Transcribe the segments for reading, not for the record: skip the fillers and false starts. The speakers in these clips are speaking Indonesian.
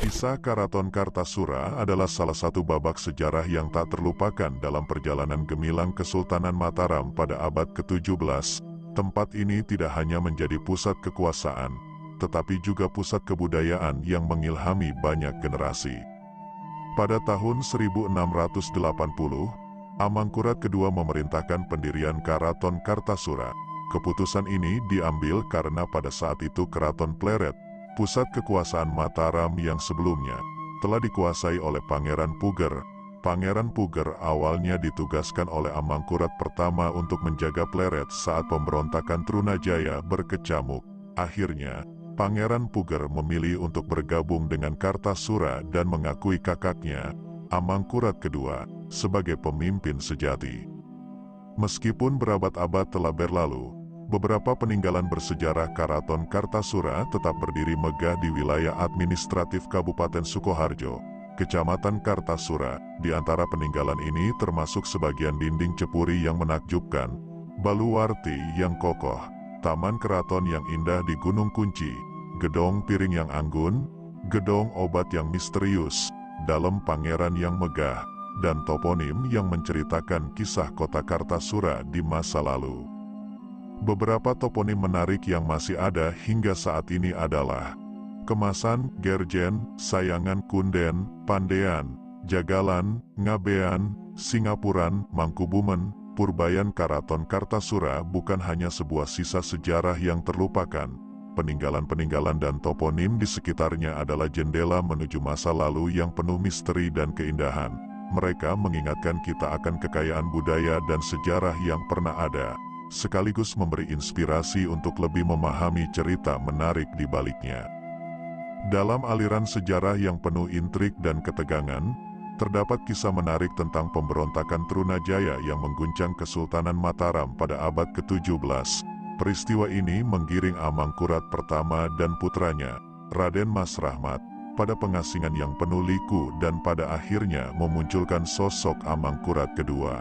Kisah Karaton Kartasura adalah salah satu babak sejarah yang tak terlupakan dalam perjalanan gemilang Kesultanan Mataram pada abad ke-17. Tempat ini tidak hanya menjadi pusat kekuasaan, tetapi juga pusat kebudayaan yang mengilhami banyak generasi. Pada tahun 1680, Amangkurat II memerintahkan pendirian Karaton Kartasura. Keputusan ini diambil karena pada saat itu Keraton Pleret, pusat kekuasaan Mataram yang sebelumnya, telah dikuasai oleh Pangeran Puger. Pangeran Puger awalnya ditugaskan oleh Amangkurat I untuk menjaga Pleret saat pemberontakan Trunajaya berkecamuk. Akhirnya, Pangeran Puger memilih untuk bergabung dengan Kartasura dan mengakui kakaknya, Amangkurat II, sebagai pemimpin sejati. Meskipun berabad-abad telah berlalu, beberapa peninggalan bersejarah Karaton Kartasura tetap berdiri megah di wilayah administratif Kabupaten Sukoharjo, Kecamatan Kartasura. Di antara peninggalan ini termasuk sebagian dinding cepuri yang menakjubkan, baluarti yang kokoh, taman keraton yang indah di Gunung Kunci, gedong piring yang anggun, gedong obat yang misterius, dalem pangeran yang megah, dan toponim yang menceritakan kisah kota Kartasura di masa lalu. Beberapa toponim menarik yang masih ada hingga saat ini adalah Kemasan, Gerjen, Sayangan Kunden, Pandean, Jagalan, Ngabean, Singapuran, Mangkubumen. Purbayan Karaton Kartasura bukan hanya sebuah sisa sejarah yang terlupakan. Peninggalan-peninggalan dan toponim di sekitarnya adalah jendela menuju masa lalu yang penuh misteri dan keindahan. Mereka mengingatkan kita akan kekayaan budaya dan sejarah yang pernah ada, sekaligus memberi inspirasi untuk lebih memahami cerita menarik di baliknya. Dalam aliran sejarah yang penuh intrik dan ketegangan, terdapat kisah menarik tentang pemberontakan Trunajaya yang mengguncang Kesultanan Mataram pada abad ke-17. Peristiwa ini menggiring Amangkurat I dan putranya, Raden Mas Rahmat, pada pengasingan yang penuh liku dan pada akhirnya memunculkan sosok Amangkurat II.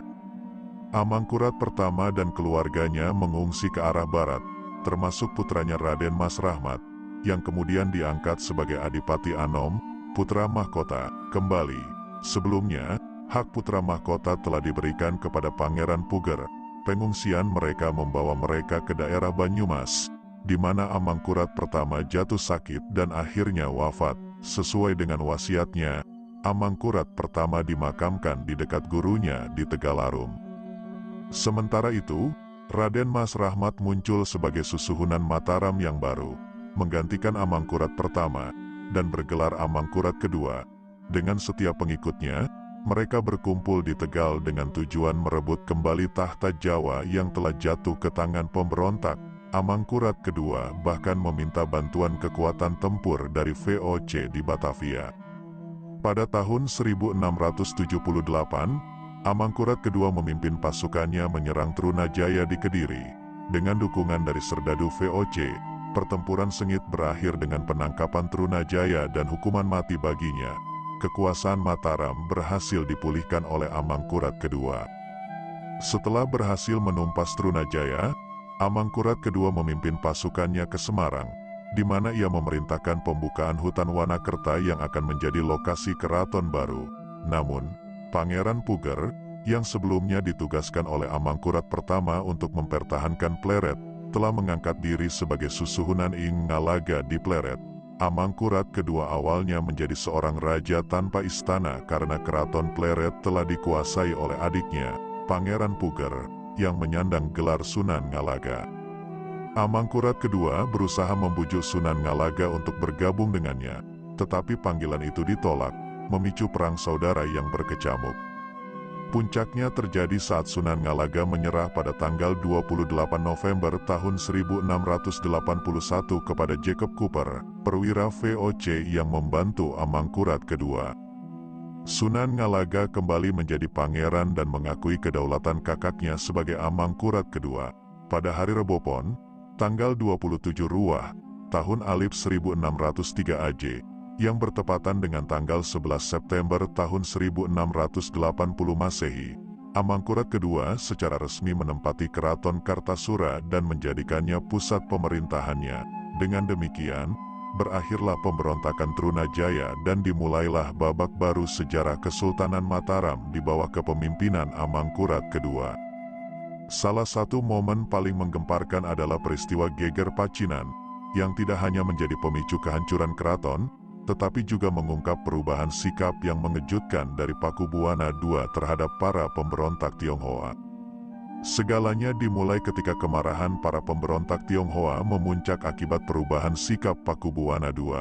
Amangkurat I dan keluarganya mengungsi ke arah barat, termasuk putranya Raden Mas Rahmat, yang kemudian diangkat sebagai Adipati Anom, putra mahkota, kembali. Sebelumnya, hak putra mahkota telah diberikan kepada Pangeran Puger. Pengungsian mereka membawa mereka ke daerah Banyumas, di mana Amangkurat I jatuh sakit dan akhirnya wafat. Sesuai dengan wasiatnya, Amangkurat I dimakamkan di dekat gurunya di Tegalarum. Sementara itu, Raden Mas Rahmat muncul sebagai susuhunan Mataram yang baru, menggantikan Amangkurat I, dan bergelar Amangkurat II. Dengan setiap pengikutnya, mereka berkumpul di Tegal dengan tujuan merebut kembali tahta Jawa yang telah jatuh ke tangan pemberontak. Amangkurat II bahkan meminta bantuan kekuatan tempur dari VOC di Batavia. Pada tahun 1678, Amangkurat II memimpin pasukannya menyerang Trunajaya di Kediri. Dengan dukungan dari serdadu VOC, pertempuran sengit berakhir dengan penangkapan Trunajaya dan hukuman mati baginya. Kekuasaan Mataram berhasil dipulihkan oleh Amangkurat II. Setelah berhasil menumpas Trunajaya, Amangkurat II memimpin pasukannya ke Semarang, di mana ia memerintahkan pembukaan hutan Wanakerta yang akan menjadi lokasi keraton baru. Namun, Pangeran Puger, yang sebelumnya ditugaskan oleh Amangkurat I untuk mempertahankan Pleret, telah mengangkat diri sebagai susuhunan Ing Ngalaga di Pleret. Amangkurat II awalnya menjadi seorang raja tanpa istana karena keraton Pleret telah dikuasai oleh adiknya, Pangeran Puger, yang menyandang gelar Sunan Ngalaga. Amangkurat II berusaha membujuk Sunan Ngalaga untuk bergabung dengannya, tetapi panggilan itu ditolak, memicu perang saudara yang berkecamuk. Puncaknya terjadi saat Sunan Ngalaga menyerah pada tanggal 28 November tahun 1681 kepada Jacob Cooper, perwira VOC yang membantu Amangkurat II. Sunan Ngalaga kembali menjadi pangeran dan mengakui kedaulatan kakaknya sebagai Amangkurat II. Pada hari Rebo Pon, tanggal 27 Ruah, tahun Alif 1603 AJ, yang bertepatan dengan tanggal 11 September tahun 1680 Masehi, Amangkurat II secara resmi menempati Keraton Kartasura dan menjadikannya pusat pemerintahannya. Dengan demikian, berakhirlah pemberontakan Trunajaya dan dimulailah babak baru sejarah Kesultanan Mataram di bawah kepemimpinan Amangkurat II. Salah satu momen paling menggemparkan adalah peristiwa Geger Pacinan, yang tidak hanya menjadi pemicu kehancuran keraton, tetapi juga mengungkap perubahan sikap yang mengejutkan dari Pakubuwana II terhadap para pemberontak Tionghoa. Segalanya dimulai ketika kemarahan para pemberontak Tionghoa memuncak akibat perubahan sikap Pakubuwana II.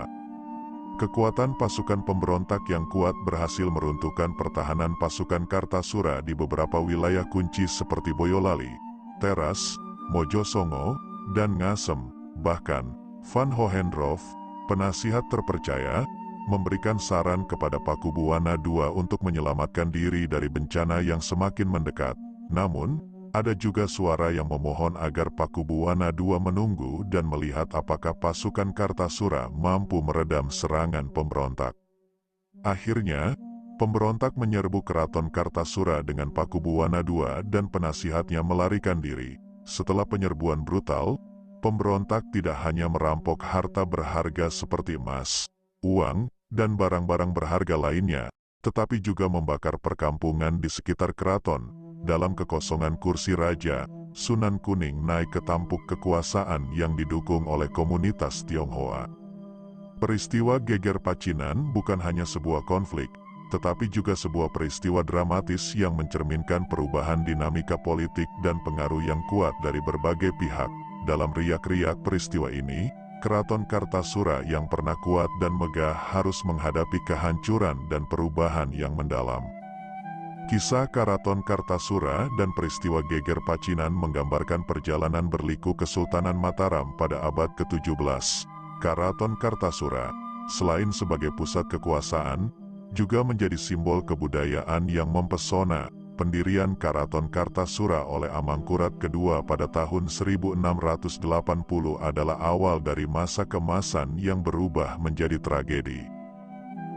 Kekuatan pasukan pemberontak yang kuat berhasil meruntuhkan pertahanan pasukan Kartasura di beberapa wilayah kunci seperti Boyolali, Teras, Mojosongo, dan Ngasem. Bahkan, Van Hohenroof, penasihat terpercaya, memberikan saran kepada Pakubuwana II untuk menyelamatkan diri dari bencana yang semakin mendekat. Namun, ada juga suara yang memohon agar Pakubuwana II menunggu dan melihat apakah pasukan Kartasura mampu meredam serangan pemberontak. Akhirnya, pemberontak menyerbu keraton Kartasura dengan Pakubuwana II dan penasihatnya melarikan diri. Setelah penyerbuan brutal, pemberontak tidak hanya merampok harta berharga seperti emas, uang, dan barang-barang berharga lainnya, tetapi juga membakar perkampungan di sekitar keraton. Dalam kekosongan kursi raja, Sunan Kuning naik ke tampuk kekuasaan yang didukung oleh komunitas Tionghoa. Peristiwa Geger Pacinan bukan hanya sebuah konflik, tetapi juga sebuah peristiwa dramatis yang mencerminkan perubahan dinamika politik dan pengaruh yang kuat dari berbagai pihak. Dalam riak-riak peristiwa ini, Keraton Kartasura yang pernah kuat dan megah harus menghadapi kehancuran dan perubahan yang mendalam. Kisah Keraton Kartasura dan peristiwa Geger Pacinan menggambarkan perjalanan berliku Kesultanan Mataram pada abad ke-17. Keraton Kartasura, selain sebagai pusat kekuasaan, juga menjadi simbol kebudayaan yang mempesona. Pendirian Keraton Kartasura oleh Amangkurat II pada tahun 1680 adalah awal dari masa kemasan yang berubah menjadi tragedi.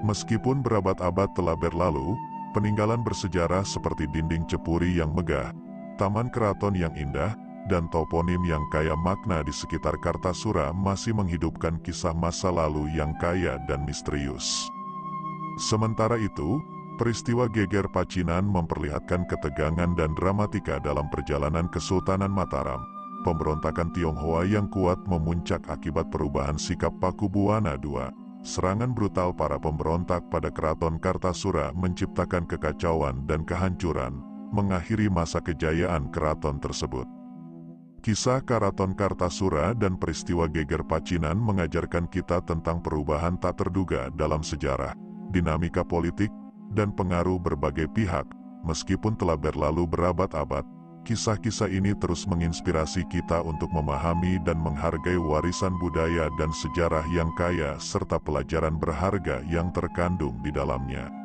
Meskipun berabad-abad telah berlalu, peninggalan bersejarah seperti dinding cepuri yang megah, taman keraton yang indah, dan toponim yang kaya makna di sekitar Kartasura masih menghidupkan kisah masa lalu yang kaya dan misterius. Sementara itu, peristiwa Geger Pacinan memperlihatkan ketegangan dan dramatika dalam perjalanan Kesultanan Mataram. Pemberontakan Tionghoa yang kuat memuncak akibat perubahan sikap Pakubuwana II. Serangan brutal para pemberontak pada Keraton Kartasura menciptakan kekacauan dan kehancuran, mengakhiri masa kejayaan keraton tersebut. Kisah Keraton Kartasura dan peristiwa Geger Pacinan mengajarkan kita tentang perubahan tak terduga dalam sejarah, dinamika politik, dan pengaruh berbagai pihak. Meskipun telah berlalu berabad-abad, kisah-kisah ini terus menginspirasi kita untuk memahami dan menghargai warisan budaya dan sejarah yang kaya serta pelajaran berharga yang terkandung di dalamnya.